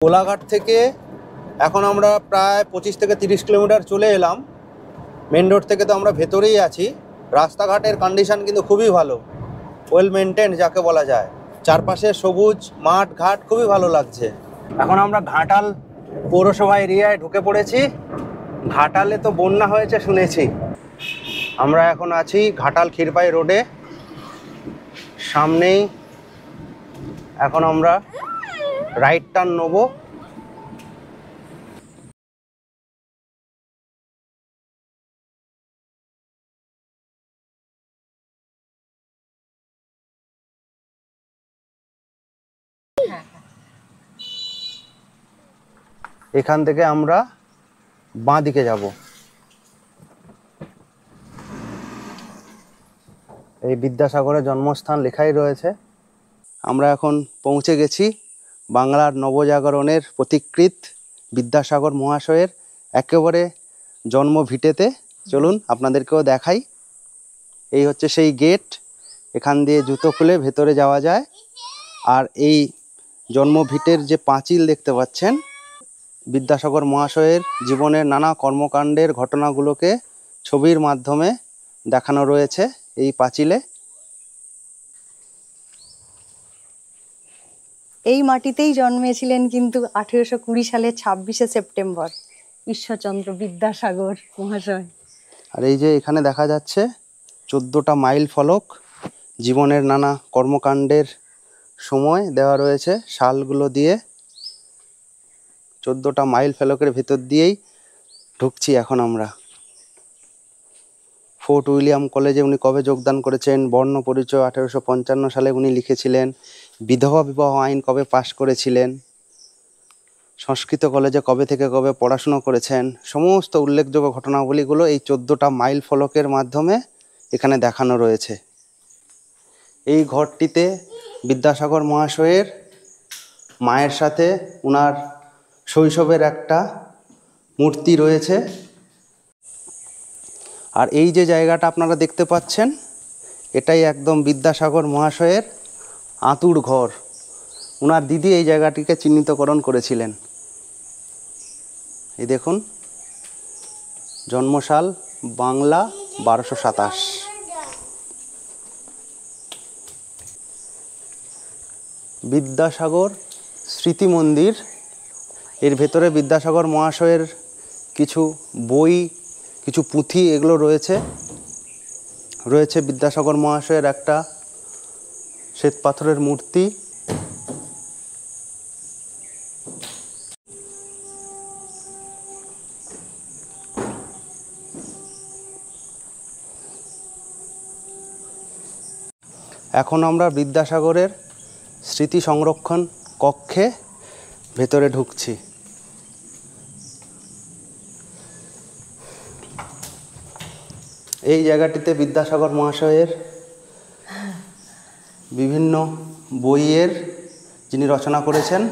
কোলাঘাট থেকে এখন আমরা প্রায় 25 থেকে 30 কিলোমিটার চলে এলাম। মেন রোড থেকে তো আমরা ভেতরেই আছি। রাস্তাঘাটের কন্ডিশন কিন্তু খুবই ভালো, ওয়েল মেনটেন যাকে বলা যায়। চারপাশে সবুজ মাঠ ঘাট, খুবই ভালো লাগছে। এখন আমরা ঘাটাল পৌরসভা এরিয়ায় ঢুকে পড়েছি। ঘাটালে তো বন্যা হয়েছে শুনেছি। আমরা এখন আছি ঘাটাল ক্ষীরপাই রোডে, সামনেই। এখন আমরা রাইট টার্ন নেব। এখান থেকে আমরা বাঁ দিকে যাব। এই বিদ্যাসাগরের জন্মস্থান লেখাই রয়েছে। আমরা এখন পৌঁছে গেছি বাংলার নবজাগরণের প্রতিকৃত বিদ্যাসাগর মহাশয়ের একেবারে জন্মভিটেতে। চলুন আপনাদেরকেও দেখাই। এই হচ্ছে সেই গেট, এখান দিয়ে জুতো খুলে ভেতরে যাওয়া যায়। আর এই জন্মভিটের যে পাঁচিল দেখতে পাচ্ছেন, বিদ্যাসাগর মহাশয়ের জীবনের নানা কর্মকাণ্ডের ঘটনাগুলোকে ছবির মাধ্যমে দেখানো রয়েছে এই পাঁচিলে। এই মাটিতেই জন্মেছিলেন কিন্তু 1820 সালের 26শে সেপ্টেম্বর ঈশ্বরচন্দ্র বিদ্যাসাগর মহাশয়। আর এই যে এখানে দেখা যাচ্ছে 14টা মাইল ফলক, জীবনের নানা কর্মকাণ্ডের সময় দেওয়া রয়েছে সালগুলো দিয়ে। 14টা মাইল ফলকের ভেতর দিয়েই ঢুকছি এখন আমরা। ফোর্ট উইলিয়াম কলেজে উনি কবে যোগদান করেছেন, বর্ণ পরিচয় 1855 সালে উনি লিখেছিলেন, বিধবা বিবাহ আইন কবে পাশ করেছিলেন, সংস্কৃত কলেজে কবে থেকে কবে পড়াশুনো করেছেন, সমস্ত উল্লেখযোগ্য ঘটনাবলীগুলো এই 14টা মাইল ফলকের মাধ্যমে এখানে দেখানো রয়েছে। এই ঘরটিতে বিদ্যাসাগর মহাশয়ের মায়ের সাথে উনার শৈশবের একটা মূর্তি রয়েছে। আর এই যে জায়গাটা আপনারা দেখতে পাচ্ছেন, এটাই একদম বিদ্যাসাগর মহাশয়ের আঁতুড় ঘর। উনার দিদি এই জায়গাটিকে চিহ্নিতকরণ করেছিলেন। এই দেখুন, জন্মসাল বাংলা 1227। বিদ্যাসাগর স্মৃতি মন্দির, এর ভেতরে বিদ্যাসাগর মহাশয়ের কিছু বই, কিছু পুঁথি এগুলো রয়েছে। রয়েছে বিদ্যাসাগর মহাশয়ের একটা শ্বেত পাথরের মূর্তি। এখন আমরা বিদ্যাসাগরের স্মৃতি সংরক্ষণ কক্ষে ভেতরে ঢুকছি। এই জায়গাটিতে বিদ্যাসাগর মহাশয়ের বিভিন্ন বইয়ের যিনি রচনা করেছেন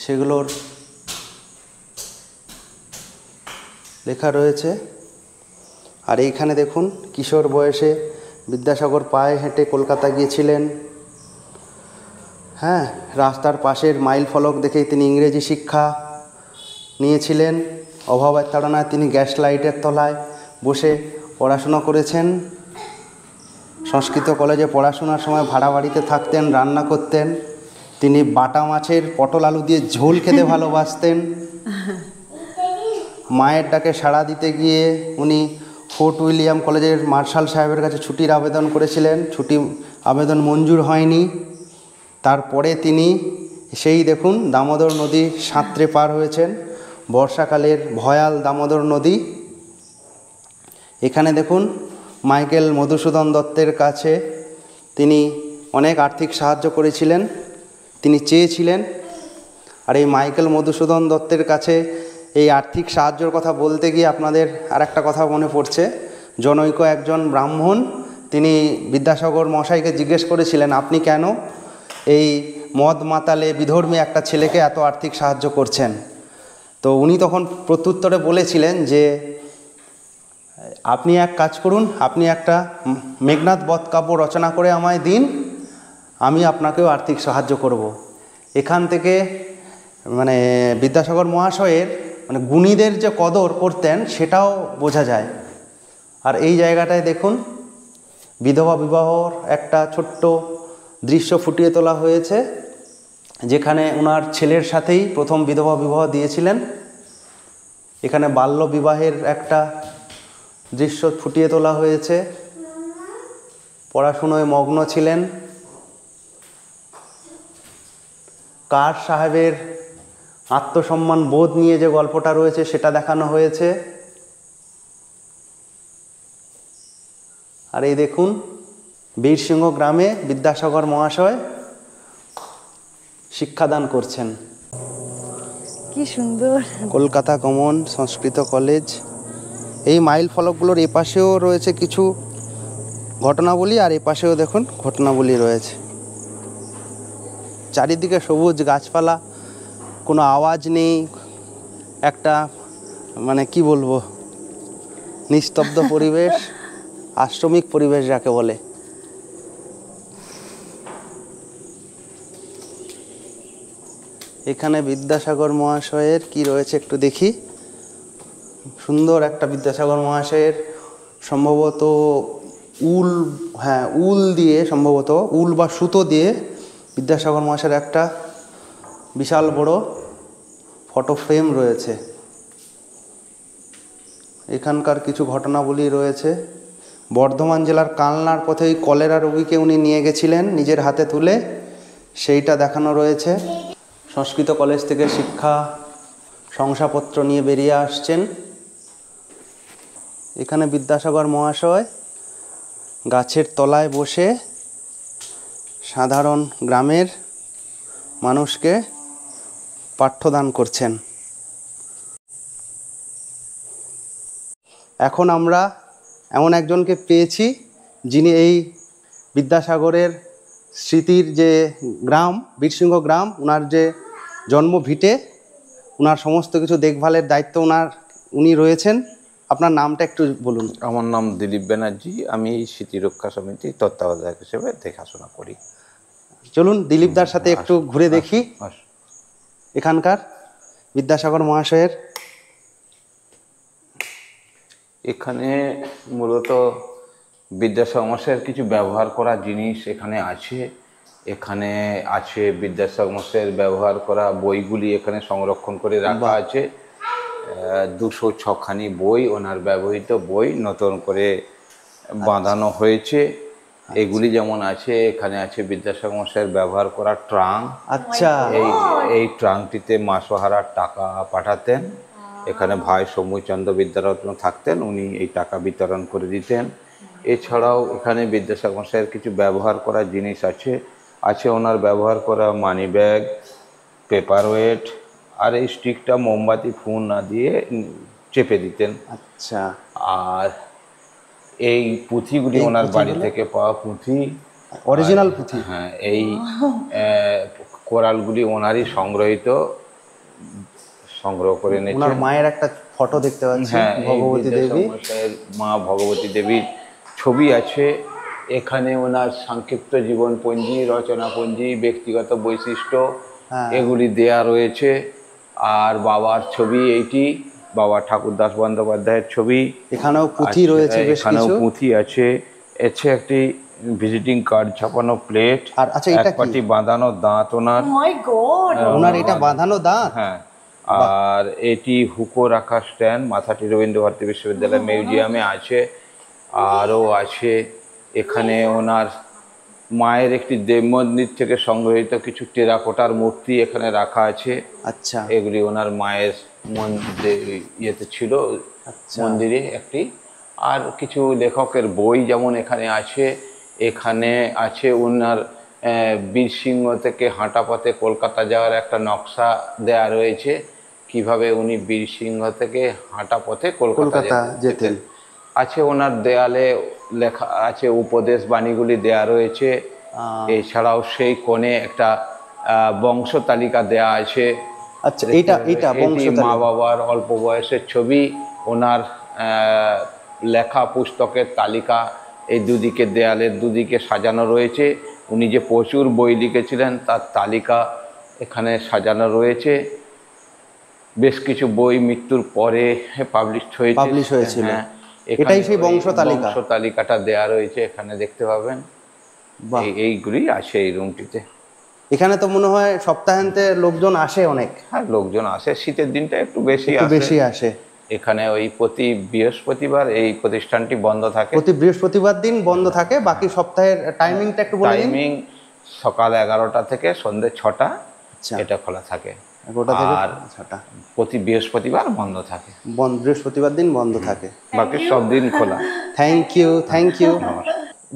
সেগুলোর লেখা রয়েছে। আর এইখানে দেখুন, কিশোর বয়সে বিদ্যাসাগর পায়ে হেঁটে কলকাতা গিয়েছিলেন। হ্যাঁ, রাস্তার পাশের মাইল ফলক দেখেই তিনি ইংরেজি শিক্ষা নিয়েছিলেন। অভাবের তাড়নায় তিনি গ্যাস লাইটের তলায় বসে পড়াশোনা করেছেন। সংস্কৃত কলেজে পড়াশোনার সময় ভাড়া বাড়িতে থাকতেন, রান্না করতেন। তিনি বাটা মাছের পটল আলু দিয়ে ঝোল খেতে ভালোবাসতেন। মায়ের ডাকে সাড়া দিতে গিয়ে উনি ফোর্ট উইলিয়াম কলেজের মার্শাল সাহেবের কাছে ছুটির আবেদন করেছিলেন। ছুটি আবেদন মঞ্জুর হয়নি। তারপরে তিনি সেই দেখুন দামোদর নদী সাঁতরে পার হয়েছেন, বর্ষাকালের ভয়াল দামোদর নদী। এখানে দেখুন, মাইকেল মধুসূদন দত্তের কাছে তিনি অনেক আর্থিক সাহায্য করেছিলেন, তিনি চেয়েছিলেন। আর এই মাইকেল মধুসূদন দত্তের কাছে এই আর্থিক সাহায্যের কথা বলতে গিয়ে আপনাদের আর একটা কথা মনে পড়ছে। জনৈক একজন ব্রাহ্মণ তিনি বিদ্যাসাগর মশাইকে জিজ্ঞেস করেছিলেন, আপনি কেন এই মদ মাতালে বিধর্মী একটা ছেলেকে এত আর্থিক সাহায্য করছেন? তো উনি তখন প্রত্যুত্তরে বলেছিলেন যে, আপনি এক কাজ করুন, আপনি একটা মেঘনাদ বধ কাব্য রচনা করে আমায় দিন, আমি আপনাকেও আর্থিক সাহায্য করব। এখান থেকে মানে বিদ্যাসাগর মহাশয়ের মানে গুণীদের যে কদর করতেন সেটাও বোঝা যায়। আর এই জায়গাটায় দেখুন বিধবা বিবাহর একটা ছোট্ট দৃশ্য ফুটিয়ে তোলা হয়েছে, যেখানে ওনার ছেলের সাথেই প্রথম বিধবা বিবাহ দিয়েছিলেন। এখানে বাল্য বিবাহের একটা দৃশ্য ফুটিয়ে তোলা হয়েছে। পড়াশুনোয় মগ্ন ছিলেন। কার সাহেবের আত্মসম্মান বোধ নিয়ে যে গল্পটা রয়েছে সেটা দেখানো হয়েছে। আর এই দেখুন বীরসিংহ গ্রামে বিদ্যাসাগর মহাশয় শিক্ষাদান করছেন। কি সুন্দর। কলকাতা কমন সংস্কৃত কলেজ। এই মাইল ফলকগুলোর এপাশেও রয়েছে কিছু ঘটনাবলী, আর এপাশেও দেখুন ঘটনাবলী রয়েছে। চারিদিকে সবুজ গাছপালা, কোনো আওয়াজ নেই, একটা মানে কি বলবো, নিস্তব্ধ পরিবেশ, আশ্রমিক পরিবেশ যাকে বলে। এখানে বিদ্যাসাগর মহাশয়ের কি রয়েছে একটু দেখি। সুন্দর একটা বিদ্যাসাগর মহাশয়ের সম্ভবত উল, হ্যাঁ উল দিয়ে, সম্ভবত উল বা সুতো দিয়ে বিদ্যাসাগর মহাশয়ের একটা বিশাল বড় ফটো ফ্রেম রয়েছে। এখানকার কিছু ঘটনাবলী রয়েছে। বর্ধমান জেলার কালনার পথে ওই কলেরা রোগীকে উনি নিয়ে গেছিলেন নিজের হাতে তুলে, সেইটা দেখানো রয়েছে। সংস্কৃত কলেজ থেকে শিক্ষা শংসাপত্র নিয়ে বেরিয়ে আসছেন। এখানে বিদ্যাসাগর মহাশয় গাছের তলায় বসে সাধারণ গ্রামের মানুষকে পাঠ্যদান করছেন। এখন আমরা এমন একজনকে পেয়েছি যিনি এই বিদ্যাসাগরের স্মৃতির যে গ্রাম বীরসিংহ গ্রাম, ওনার যে জন্ম ভিটে, ওনার সমস্ত কিছু দেখভালের দায়িত্ব উনি রয়েছেন। আপনার নামটা একটু বলুন। আমার নাম দিলীপ ব্যানার্জি। আমি এই স্মৃতিরক্ষা সমিতির তত্ত্বাবধায়ক হিসেবে দেখাশোনা করি। চলুন দিলীপদার সাথে একটু ঘুরে দেখি এখানকার বিদ্যাসাগর মহাশয়ের। এখানে মূলত বিদ্যাসাগর মশাইয়ের কিছু ব্যবহার করা জিনিস এখানে আছে। এখানে আছে বিদ্যাসাগর মশাইয়ের ব্যবহার করা বইগুলি এখানে সংরক্ষণ করে রাখা আছে। 206খানি বই, ওনার ব্যবহৃত বই নতুন করে বাঁধানো হয়েছে। এগুলি যেমন আছে, এখানে আছে বিদ্যাসাগর মশাইয়ের ব্যবহার করা ট্রাঙ্ক। আচ্ছা, এই ট্রাঙ্কটিতে মাসোহারার টাকা পাঠাতেন। এখানে ভাই সৌম্যচন্দ্র বিদ্যারত্ন থাকতেন, উনি এই টাকা বিতরণ করে দিতেন। এছাড়াও এখানে বিদ্যাসাগর মশাইয়ের কিছু ব্যবহার করা জিনিস আছে ওনার ব্যবহার করা মানি ব্যাগ, পেপার ওয়েট, আর এই স্টিকটা মোমবাতি ফুঁ না দিয়ে চেপে দিতেন। আচ্ছা, আর এই পুঁথিগুলি ওনার বাড়ি থেকে পাওয়া পুঁথি, অরিজিনাল পুঁথি। হ্যাঁ, এই কোরালগুলি ওনারই সংগ্রহ করে ওনার এনেছেন। মায়ের একটা ফটো দেখতে পাচ্ছি, হ্যাঁ, ভগবতী দেবী, মা ভগবতী দেবীর ছবি আছে। এখানে ওনার সংক্ষিপ্ত জীবনপঞ্জি, রচনাপঞ্জি, ব্যক্তিগত বৈশিষ্ট্য এগুলি দেয়া রয়েছে। আর বাবার ছবি, এইটি বাবা ঠাকুরদাস বন্দ্যোপাধ্যায়ের ছবি। এখানেও পুঁথি রয়েছে বেশ এখানেও কিছু। পুঁথি আছে। এছে একটি ভিজিটিং কার্ড ছাপানো প্লেট, আর আচ্ছা, এটা এক পাটি বাঁধানো দাঁত ওনার। মাই গড, ওনার এটা বাঁধানো দাঁত। হ্যাঁ, আর এটি হুকো রাখা স্ট্যান্ড, মাথাটি রবীন্দ্র ভারতী বিশ্ববিদ্যালয় মিউজিয়ামে আছে। আরও আছে এখানে ওনার মায়ের একটি দেব মন্দির থেকে সংগ্রহিত কিছু টেরাকোটার মূর্তি এখানে রাখা আছে। আচ্ছা, এগুলি ওনার মায়ের ইয়েতে ছিল, মন্দিরে একটি। আর কিছু লেখকের বই যেমন এখানে আছে। এখানে আছে ওনার বীরসিংহ থেকে হাঁটা পথে কলকাতা যাওয়ার একটা নকশা দেয়া রয়েছে, কিভাবে উনি বীরসিংহ থেকে হাঁটা পথে কলকাতা যেতেন। আছে ওনার দেয়ালে লেখা আছে, উপদেশ বাণীগুলি দেয়া রয়েছে। এছাড়াও সেই কোণে একটা বংশ তালিকা দেয়া আছে। আচ্ছা, এইটা বংশ তালিকা। মা বাবার অল্প বয়সের ছবি, ওনার লেখা পুস্তকের তালিকা এই দুদিকে, দেয়ালের দুদিকে সাজানো রয়েছে। উনি যে প্রচুর বই লিখেছিলেন তার তালিকা এখানে সাজানো রয়েছে। বেশ কিছু বই মৃত্যুর পরে পাবলিশ হয়েছিল। হ্যাঁ, এটাই এখানে সেই ওই বংশ তালিকা। বংশ তালিকাটা দেয়া রয়েছে, এখানে দেখতে পাবেন। বাহ, এইগুলি আছে এই রুমটিতে। এখানে তো মনে হয় সপ্তাহান্তে লোকজন আসে অনেক, হ্যাঁ, লোকজন আসে, শীতের দিনটা একটু বেশি একটু আসে। বেশি আসে। এখানে ওই প্রতি বৃহস্পতিবার এই প্রতিষ্ঠানটি বন্ধ থাকে। প্রতি বৃহস্পতিবার দিন বন্ধ থাকে, বাকি সপ্তাহের টাইমিংটা একটু বলে দিন। টাইমিং সকাল 11টা থেকে সন্ধ্যে 6টা আচ্ছা, এটা খোলা থাকে। 11টা থেকে আর 6টা প্রতি বৃহস্পতিবার বন্ধ থাকে, বৃহস্পতিবার দিন বন্ধ থাকে। বাকি সব দিন খোলা। Thank you, thank you.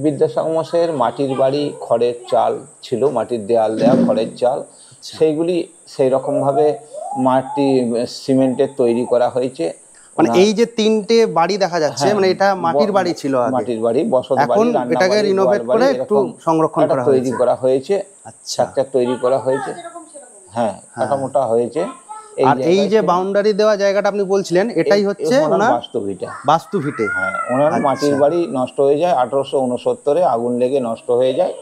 Vidyasagar মশাইয়ের মাটির বাড়ি, খড়ের চাল ছিল, মাটির দেয়াল দেয়া খড়ের চাল, সেইগুলি সেই রকমভাবে মাটি সিমেন্টের তৈরি করা হয়েছে। মানে এই যে 3টে বাড়ি দেখা যাচ্ছে, হ্যাঁ, মানে এটা মাটির বাড়ি ছিল আগে, মাটির বাড়ি, বসত এখন বাড়ি, রান্না এটাকে বাড়ি, রিনোভেট গোয়াল করে বাড়ি, একটু এরকম সংরক্ষণ একটা করা তৈরি হয়েছে। করা হয়েছে। আচ্ছা, স্ট্রাকচার তৈরি করা হয়েছে। হ্যাঁ, কাঠামোটা হয়েছে। আর এই যে জায়গায় বাউন্ডারি দেওয়া জায়গাটা আপনি বলছিলেন, এটাই হচ্ছে ওনার বাস্তু ভিটা। বাস্তু ভিটে। হ্যাঁ, ওনার আচ্ছা। মাটির বাড়ি নষ্ট হয়ে যায় 1869-এ, আগুন লেগে নষ্ট হয়ে যায়।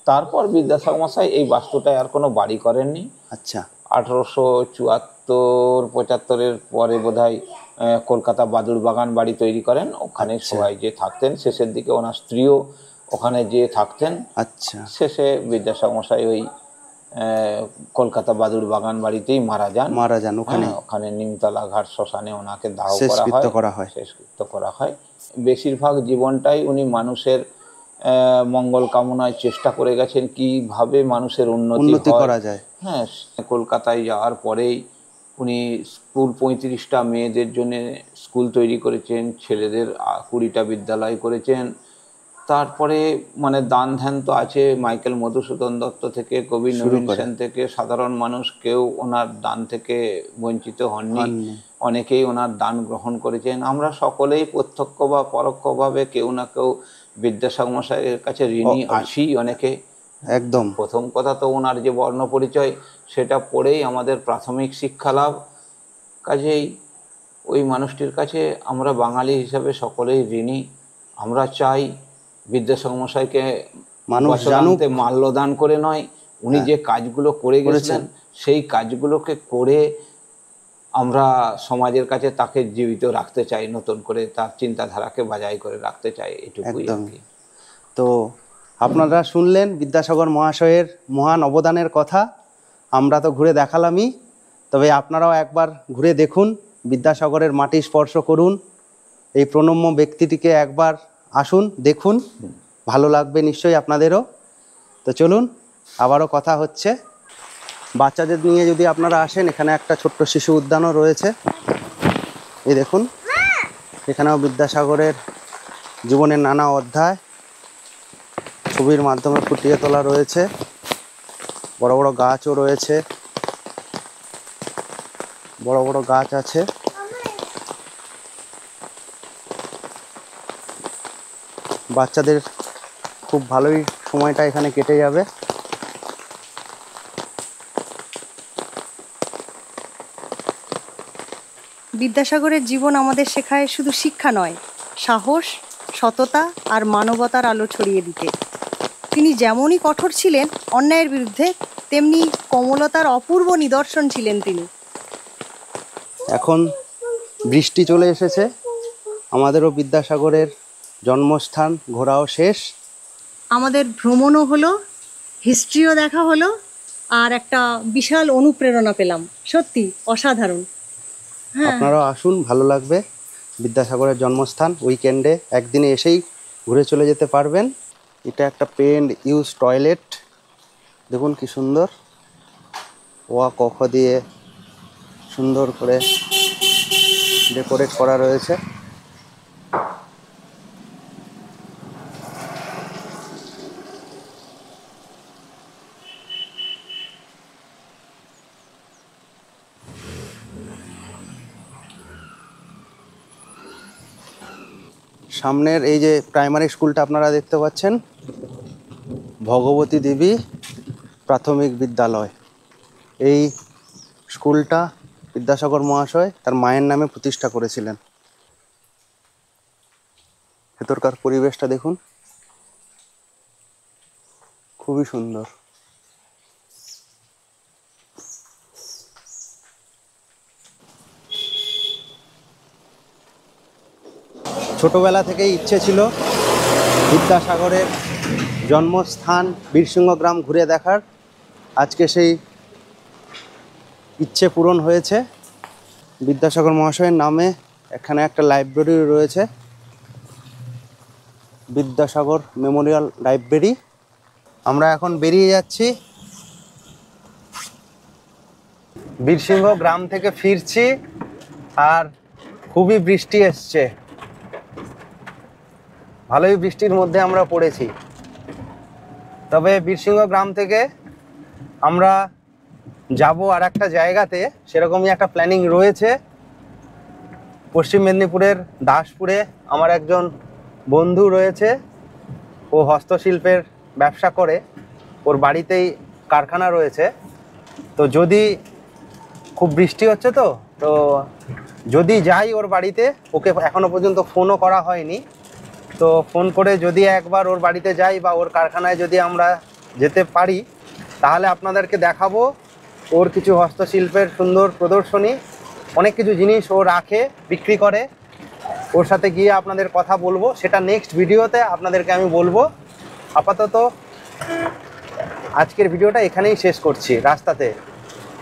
তারপর বিদ্যাসাগর মশাই এই বাস্তুটায় আর কোনো বাড়ি করেননি। আচ্ছা, 1874-75-এর পরে বোধহয় কলকাতা বাদুড় বাগান বাড়ি তৈরি করেন, ওখানে আচ্ছা। সবাই যে থাকতেন। শেষের দিকে ওনার স্ত্রীও ওখানে যেয়ে থাকতেন। আচ্ছা, শেষে বিদ্যাসাগর মশাই ওই কলকাতা বাদুড় বাগান বাড়িতেই মারা যান। ওখানে ওখানে নিমতলা ঘাট শ্মশানে ওনাকে দাহ শেষকৃত্য করা হয়। শেষকৃত্য করা হয়। বেশিরভাগ জীবনটাই উনি মানুষের মঙ্গল কামনায় চেষ্টা করে গেছেন, কিভাবে মানুষের উন্নতি করা যায়। হ্যাঁ, কলকাতায় যাওয়ার পরেই উনি স্কুল 35টা মেয়েদের জন্য স্কুল তৈরি করেছেন, ছেলেদের 20টা বিদ্যালয় করেছেন। তারপরে মানে দান ধ্যান তো আছে, মাইকেল মধুসূদন দত্ত থেকে কবি নবীন সেন থেকে সাধারণ মানুষ কেউ ওনার দান থেকে বঞ্চিত হননি। অনেকেই ওনার দান গ্রহণ করেছেন। আমরা সকলেই প্রত্যক্ষ বা পরোক্ষভাবে কেউ না কেউ বিদ্যাসাগর মশাইয়ের কাছে ঋণী আছি অনেকে। একদম। প্রথম কথা তো ওনার যে বর্ণ পরিচয়, সেটা পড়েই আমাদের প্রাথমিক শিক্ষা লাভ। কাজেই ওই মানুষটির কাছে আমরা বাঙালি হিসাবে সকলেই ঋণী। আমরা চাই বিদ্যাসাগর মশাইকে মানুষ বছরান্তে মাল্যদান করে নয়, উনি যে কাজগুলো করে গেছেন সেই কাজগুলোকে করে আমরা সমাজের কাছে তাকে জীবিত রাখতে চাই, নতুন করে তার চিন্তাধারাকে বজায় করে রাখতে চাই, এটুকুই আর কি। তো আপনারা শুনলেন বিদ্যাসাগর মহাশয়ের মহান অবদানের কথা। আমরা তো ঘুরে দেখালামই, তবে আপনারাও একবার ঘুরে দেখুন, বিদ্যাসাগরের মাটি স্পর্শ করুন, এই প্রণম্য ব্যক্তিটিকে একবার আসুন, দেখুন, ভালো লাগবে নিশ্চয়ই আপনাদেরও। তো চলুন, আবারও কথা হচ্ছে। বাচ্চাদের নিয়ে যদি আপনারা আসেন, এখানে একটা ছোট্ট শিশু উদ্যানও রয়েছে। এই দেখুন, এখানেও বিদ্যাসাগরের জীবনের নানা অধ্যায় ছবির মাধ্যমে ফুটিয়ে তোলা রয়েছে। বড় বড় গাছও রয়েছে, বড় বড় গাছ আছে। বাচ্চাদের খুব ভালোই সময়টা এখানে কেটে যাবে। বিদ্যাসাগরের জীবন আমাদের শেখায় শুধু শিক্ষা নয়, সাহস, সততা আর মানবতার আলো ছড়িয়ে দিতে। তিনি যেমনই কঠোর ছিলেন অন্যায়ের বিরুদ্ধে, তেমনি কোমলতার অপূর্ব নিদর্শন ছিলেন তিনি। এখন বৃষ্টি চলে এসেছে, আমাদেরও বিদ্যাসাগরের জন্মস্থান ঘোরাও শেষ। আমাদের ভ্রমণও হলো, হিস্ট্রিও দেখা হলো, আর একটা বিশাল অনুপ্রেরণা পেলাম। সত্যি অসাধারণ। আপনারাও আসুন, ভালো লাগবে। বিদ্যাসাগরের জন্মস্থান, উইকেন্ডে একদিনে এসেই ঘুরে চলে যেতে পারবেন। এটা একটা পেন্ড ইউজ টয়লেট, দেখুন কি সুন্দর, ওয়া কখ দিয়ে সুন্দর করে ডেকোরেট করা রয়েছে। সামনের এই যে প্রাইমারি স্কুলটা আপনারা দেখতে পাচ্ছেন, ভগবতী দেবী প্রাথমিক বিদ্যালয়। এই স্কুলটা বিদ্যাসাগর মহাশয় তার মায়ের নামে প্রতিষ্ঠা করেছিলেন। ভেতরকার পরিবেশটা দেখুন, খুবই সুন্দর। ছোটবেলা থেকেই ইচ্ছে ছিল বিদ্যাসাগরের জন্মস্থান বীরসিংহ গ্রাম ঘুরে দেখার। আজকে সেই ইচ্ছে পূরণ হয়েছে। বিদ্যাসাগর মহাশয়ের নামে এখানে একটা লাইব্রেরি রয়েছে, বিদ্যাসাগর মেমোরিয়াল লাইব্রেরি। আমরা এখন বেরিয়ে যাচ্ছি, বীরসিংহ গ্রাম থেকে ফিরছি, আর খুবই বৃষ্টি এসছে, ভালোই বৃষ্টির মধ্যে আমরা পড়েছি। তবে বীরসিংহ গ্রাম থেকে আমরা যাব আর একটা জায়গাতে, সেরকমই একটা প্ল্যানিং রয়েছে। পশ্চিম মেদিনীপুরের দাসপুরে আমার একজন বন্ধু রয়েছে, ও হস্তশিল্পের ব্যবসা করে, ওর বাড়িতেই কারখানা রয়েছে। তো যদি খুব বৃষ্টি হচ্ছে তো তো যদি যাই ওর বাড়িতে, ওকে এখনো পর্যন্ত ফোনও করা হয়নি, তো ফোন করে যদি একবার ওর বাড়িতে যাই বা ওর কারখানায় যদি আমরা যেতে পারি, তাহলে আপনাদেরকে দেখাবো ওর কিছু হস্তশিল্পের সুন্দর প্রদর্শনী। অনেক কিছু জিনিস ও রাখে, বিক্রি করে। ওর সাথে গিয়ে আপনাদের কথা বলবো, সেটা নেক্সট ভিডিওতে আপনাদেরকে আমি বলবো। আপাতত আজকের ভিডিওটা এখানেই শেষ করছি রাস্তাতে।